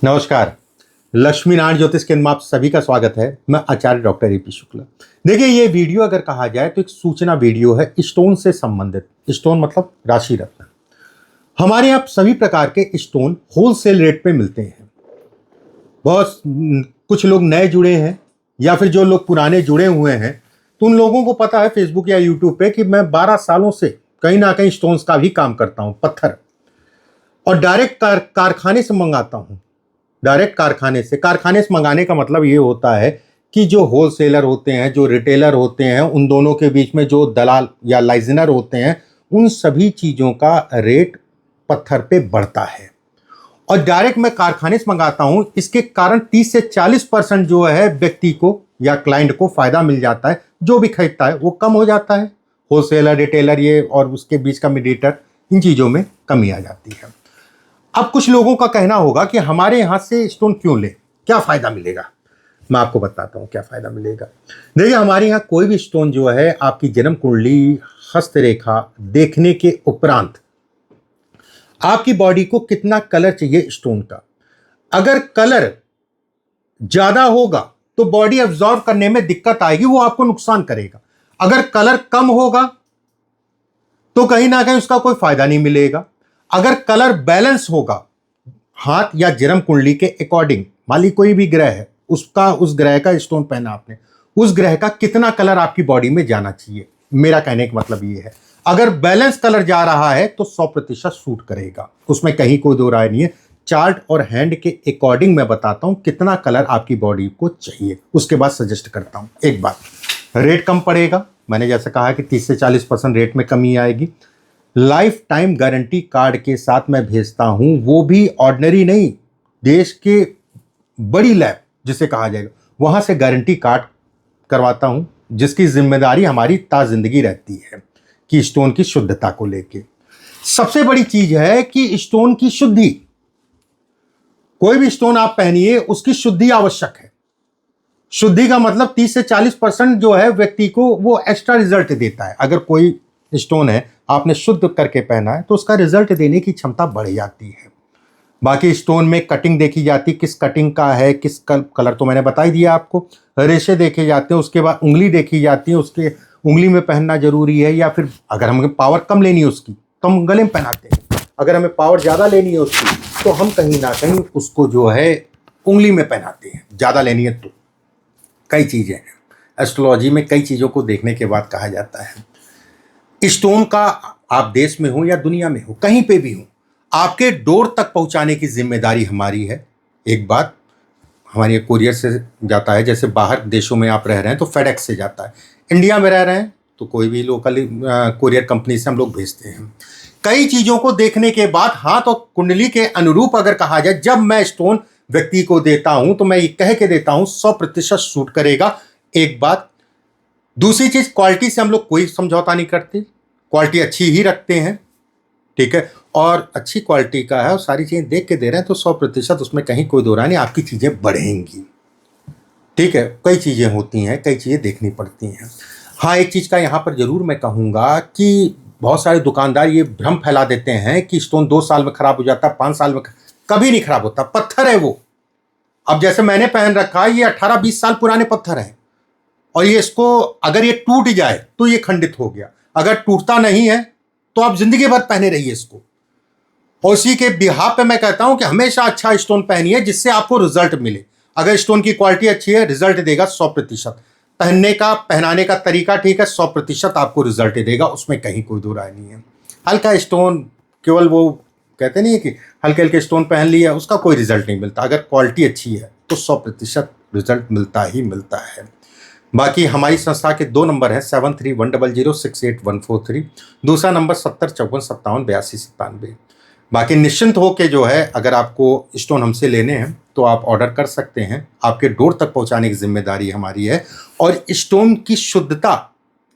नमस्कार। लक्ष्मी नारायण ज्योतिष केंद्र में आप सभी का स्वागत है। मैं आचार्य डॉक्टर ए पी शुक्ला। देखिए, ये वीडियो अगर कहा जाए तो एक सूचना वीडियो है स्टोन से संबंधित। स्टोन मतलब राशि रत्न। हमारे यहाँ सभी प्रकार के स्टोन होलसेल रेट पे मिलते हैं। बहुत कुछ लोग नए जुड़े हैं या फिर जो लोग पुराने जुड़े हुए हैं तो उन लोगों को पता है फेसबुक या यूट्यूब पे कि मैं 12 सालों से कहीं ना कहीं स्टोन्स का भी काम करता हूँ, पत्थर, और डायरेक्ट कारखाने से मंगाता हूँ। डायरेक्ट कारखाने से मंगाने का मतलब ये होता है कि जो होलसेलर होते हैं, जो रिटेलर होते हैं, उन दोनों के बीच में जो दलाल या लाइजनर होते हैं, उन सभी चीज़ों का रेट पत्थर पे बढ़ता है। और डायरेक्ट मैं कारखाने से मंगाता हूं, इसके कारण 30 से 40% जो है व्यक्ति को या क्लाइंट को फायदा मिल जाता है। जो भी खरीदता है वो कम हो जाता है। होलसेलर, रिटेलर ये और उसके बीच का मीडिएटर, इन चीज़ों में कमी आ जाती है। अब कुछ लोगों का कहना होगा कि हमारे यहां से स्टोन क्यों ले, क्या फायदा मिलेगा। मैं आपको बताता हूं क्या फायदा मिलेगा। देखिए, हमारे यहां कोई भी स्टोन जो है आपकी जन्म कुंडली, हस्तरेखा देखने के उपरांत आपकी बॉडी को कितना कलर चाहिए स्टोन का, अगर कलर ज्यादा होगा तो बॉडी एब्जॉर्व करने में दिक्कत आएगी, वो आपको नुकसान करेगा। अगर कलर कम होगा तो कहीं ना कहीं उसका कोई फायदा नहीं मिलेगा। अगर कलर बैलेंस होगा, हाथ या जन्म कुंडली के अकॉर्डिंग, मान ली कोई भी ग्रह है, उसका, उस ग्रह का स्टोन पहना आपने, उस ग्रह का कितना कलर आपकी बॉडी में जाना चाहिए। मेरा कहने का मतलब ये है, अगर बैलेंस कलर जा रहा है तो 100% सूट करेगा, उसमें कहीं कोई दो राय नहीं है। चार्ट और हैंड के अकॉर्डिंग मैं बताता हूं कितना कलर आपकी बॉडी को चाहिए, उसके बाद सजेस्ट करता हूं। एक बात, रेट कम पड़ेगा, मैंने जैसे कहा कि 30 से 40% रेट में कमी आएगी। लाइफ टाइम गारंटी कार्ड के साथ मैं भेजता हूं, वो भी ऑर्डिनरी नहीं, देश के बड़ी लैब जिसे कहा जाएगा वहां से गारंटी कार्ड करवाता हूं, जिसकी जिम्मेदारी हमारी जिंदगी रहती है कि स्टोन की शुद्धता को लेके। सबसे बड़ी चीज है कि स्टोन की शुद्धि, कोई भी स्टोन आप पहनिए उसकी शुद्धि आवश्यक है। शुद्धि का मतलब 30 से 40% जो है व्यक्ति को वो एक्स्ट्रा रिजल्ट देता है। अगर कोई स्टोन है आपने शुद्ध करके पहना है तो उसका रिजल्ट देने की क्षमता बढ़ जाती है। बाकी स्टोन में कटिंग देखी जाती, किस कटिंग का है, किस कलर तो मैंने बता ही दिया आपको। रेशे देखे जाते हैं, उसके बाद उंगली देखी जाती है, उसके उंगली में पहनना जरूरी है, या फिर अगर हमें पावर कम लेनी है उसकी तो हम गले में पहनाते हैं। अगर हमें पावर ज़्यादा लेनी है उसकी तो हम कहीं ना कहीं उसको जो है उंगली में पहनाते हैं, ज़्यादा लेनी है तो। कई चीज़ें हैं, एस्ट्रोलॉजी में कई चीज़ों को देखने के बाद कहा जाता है। स्टोन का आप देश में हो या दुनिया में हो, कहीं पे भी हो, आपके डोर तक पहुंचाने की जिम्मेदारी हमारी है। एक बात, हमारी कोरियर से जाता है, जैसे बाहर देशों में आप रह रहे हैं तो फेडेक्स से जाता है, इंडिया में रह रहे हैं तो कोई भी लोकल कोरियर कंपनी से हम लोग भेजते हैं। कई चीज़ों को देखने के बाद हाथ और कुंडली के अनुरूप अगर कहा जाए, जब मैं स्टोन व्यक्ति को देता हूं तो मैं ये कह के देता हूं 100% सूट करेगा। एक बात। दूसरी चीज, क्वालिटी से हम लोग कोई समझौता नहीं करते, क्वालिटी अच्छी ही रखते हैं, ठीक है। और अच्छी क्वालिटी का है और सारी चीजें देख के दे रहे हैं तो 100% उसमें कहीं कोई दो राय नहीं, आपकी चीजें बढ़ेंगी, ठीक है। कई चीजें होती हैं, कई चीजें देखनी पड़ती हैं। हाँ, एक चीज का यहाँ पर जरूर मैं कहूँगा कि बहुत सारे दुकानदार ये भ्रम फैला देते हैं कि स्टोन 2 साल में खराब हो जाता, 5 साल में, कभी नहीं खराब होता, पत्थर है वो। अब जैसे मैंने पहन रखा है, ये 18-20 साल पुराने पत्थर हैं, और ये इसको अगर ये टूट जाए तो ये खंडित हो गया, अगर टूटता नहीं है तो आप जिंदगी भर पहने रहिए इसको। और उसी के बिहाफ पे मैं कहता हूं कि हमेशा अच्छा स्टोन पहनिए जिससे आपको रिजल्ट मिले। अगर स्टोन की क्वालिटी अच्छी है, रिजल्ट देगा 100%। पहनने का, पहनाने का तरीका ठीक है, 100% आपको रिजल्ट देगा, उसमें कहीं कोई दो राय नहीं है। हल्का स्टोन, केवल वो कहते नहीं है कि हल्के हल्के स्टोन पहन लिया, उसका कोई रिजल्ट नहीं मिलता। अगर क्वालिटी अच्छी है तो 100% रिजल्ट मिलता ही मिलता है। बाकी हमारी संस्था के 2 नंबर हैं, 7310068143, दूसरा नंबर 7054578297। बाकी निश्चिंत हो के जो है, अगर आपको स्टोन हमसे लेने हैं तो आप ऑर्डर कर सकते हैं, आपके डोर तक पहुंचाने की जिम्मेदारी हमारी है, और स्टोन की शुद्धता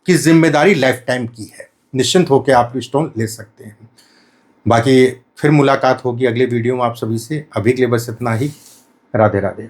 की जिम्मेदारी लाइफ टाइम की है। निश्चिंत होकर आप स्टोन ले सकते हैं। बाकी फिर मुलाकात होगी अगले वीडियो में आप सभी से। अभी के लिए बस इतना ही। राधे राधे।